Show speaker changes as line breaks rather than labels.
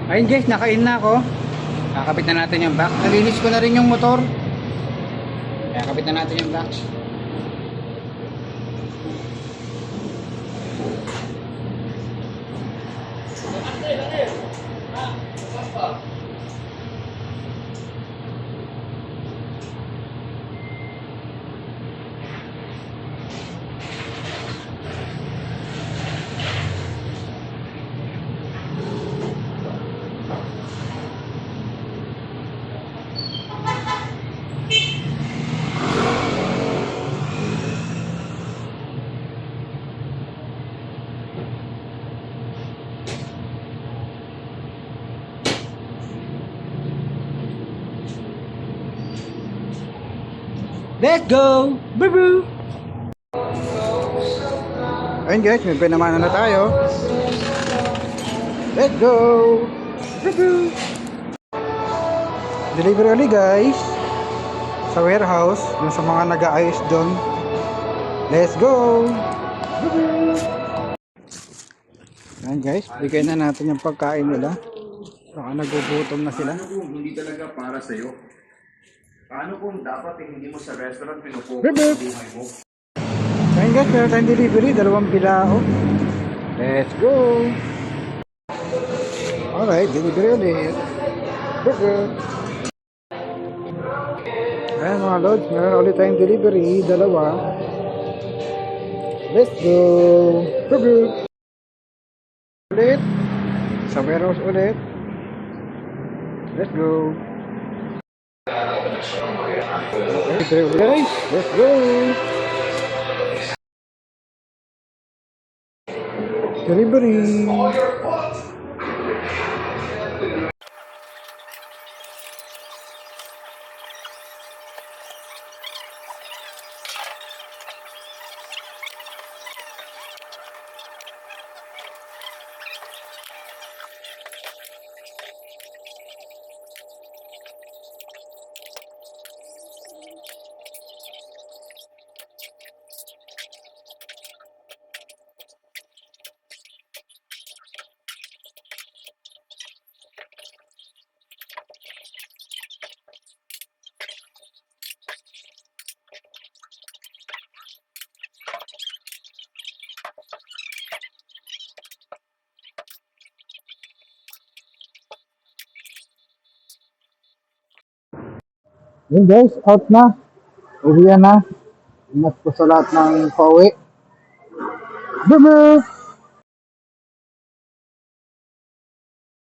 Ayun guys, naka-in na ako. Kakabit na natin yung back. Nalinis ko na rin yung motor. Kaya kabit na natin yung back. Let's go! Boo-boo! Ayun guys, may pinamana na tayo. Let's go! Boo-boo! Delivery ulit guys. Sa warehouse, dun sa mga nag-aayos dun. Let's go! Boo-boo! Ayun guys, bigay na natin yung pagkain nila. Baka nagugutom na sila.
Paano kung hindi talaga para sa'yo? Paano kung dapat hindi mo sa restaurant pinupokus ang buhay mo?
Ayun guys, meron tayong delivery, 2 bilao. Let's go! Alright, delivery ulit. Burger! Ayan mga lods, meron ulit tayong delivery, 2. Let's go! Burger! Ulit. Sa warehouse ulit. Let's go! Okay, guys, let's go! Delivery! Yun guys, out na. Uwian na. Ingat po sa lahat ng pauwi. Bye-bye!